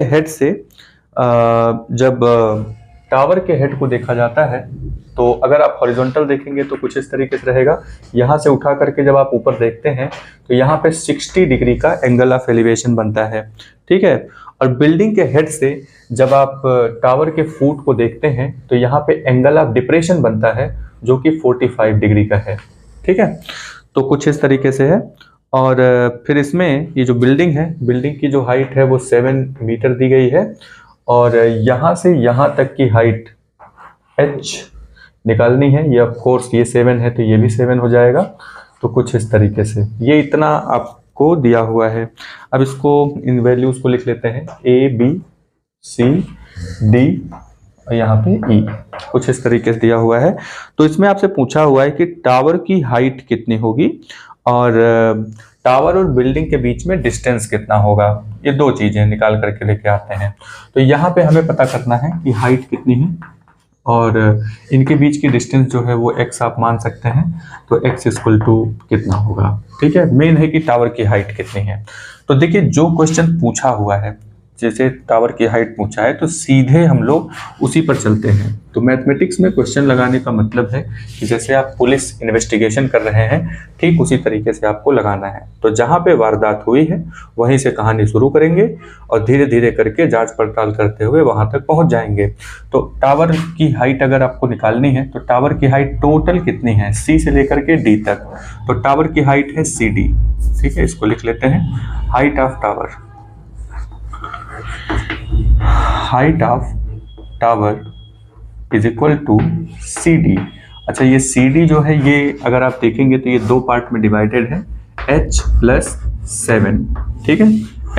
Head से जब tower के हेड को देखा जाता है तो अगर आप हॉरिजॉन्टल देखेंगे तो कुछ इस तरीके से रहेगा। यहाँ से उठा करके जब आप ऊपर देखते हैं तो यहाँ पे 60 डिग्री का एंगल ऑफ एलिवेशन बनता है, ठीक है। और बिल्डिंग के हेड से जब आप टावर के फुट को देखते हैं तो यहाँ पे एंगल ऑफ डिप्रेशन बनता है जो कि 45 डिग्री का है, ठीक है। तो कुछ इस तरीके से है। और फिर इसमें ये जो बिल्डिंग है, बिल्डिंग की जो हाइट है वो 7 मीटर दी गई है और यहाँ से यहाँ तक की हाइट h निकालनी है। ये ऑफ कोर्स ये 7 है तो ये भी 7 हो जाएगा। तो कुछ इस तरीके से ये इतना आपको दिया हुआ है। अब इसको इन वैल्यूज को लिख लेते हैं A B C D और यहाँ पे E, कुछ इस तरीके से दिया हुआ है। तो इसमें आपसे पूछा हुआ है कि टावर की हाइट कितनी होगी और टावर और बिल्डिंग के बीच में डिस्टेंस कितना होगा। ये दो चीजें निकाल करके लेके आते हैं। तो यहाँ पे हमें पता करना है कि हाइट कितनी है और इनके बीच की डिस्टेंस जो है वो x आप मान सकते हैं। तो x इक्वल टू कितना होगा, ठीक है। मेन है कि टावर की हाइट कितनी है। तो देखिए जो क्वेश्चन पूछा हुआ है, जैसे टावर की हाइट पूछा है तो सीधे हम लोग उसी पर चलते हैं। तो मैथमेटिक्स में क्वेश्चन लगाने का मतलब है कि जैसे आप पुलिस इन्वेस्टिगेशन कर रहे हैं ठीक उसी तरीके से आपको लगाना है। तो जहाँ पे वारदात हुई है वहीं से कहानी शुरू करेंगे और धीरे धीरे करके जांच पड़ताल करते हुए वहां तक पहुंच जाएंगे। तो टावर की हाइट अगर आपको निकालनी है तो टावर की हाइट टोटल कितनी है C से लेकर के D तक। तो टावर की हाइट है CD, ठीक है। इसको लिख लेते हैं height of tower, height of tower is equal to CD। अच्छा ये CD जो है ये अगर आप देखेंगे तो ये दो पार्ट में डिवाइडेड है H+7, ठीक है।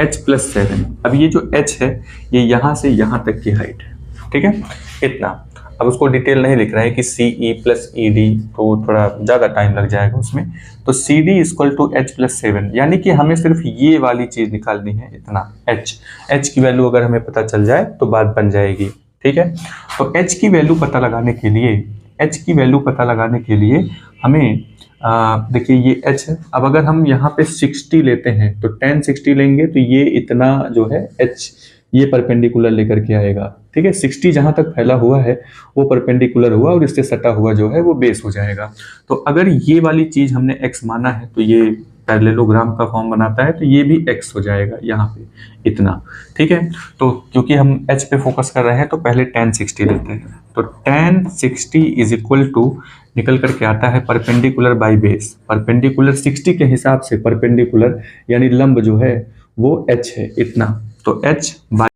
H+7। अब ये जो H है ये यहाँ से यहाँ तक की हाइट है, ठीक है, इतना। अब उसको डिटेल नहीं लिख रहा है कि CE+ED, तो थोड़ा ज़्यादा टाइम लग जाएगा उसमें। तो CD इक्वल टू H+7, यानी कि हमें सिर्फ ये वाली चीज़ निकालनी है, इतना H की वैल्यू अगर हमें पता चल जाए तो बात बन जाएगी, ठीक है। तो H की वैल्यू पता लगाने के लिए हमें देखिए ये H है। अब अगर हम यहाँ पे 60 लेते हैं तो tan 60 लेंगे तो ये इतना जो है H ये परपेंडिकुलर लेकर के आएगा, ठीक है। 60 जहां तक फैला हुआ है वो परपेंडिकुलर हुआ और इससे सटा हुआ जो है वो बेस हो जाएगा। तो अगर ये वाली चीज हमने x माना है तो ये पैरेललोग्राम का फॉर्म बनाता है तो ये भी x हो जाएगा यहाँ पे इतना, ठीक है। तो क्योंकि हम h पे फोकस कर रहे हैं तो पहले tan 60 लेते हैं। तो tan 60 इज इक्वल टू निकल करके आता है परपेंडिकुलर बाई बेस। परपेंडिकुलर 60 के हिसाब से परपेंडिकुलर यानी लंब जो है वो h है इतना। तो h बाई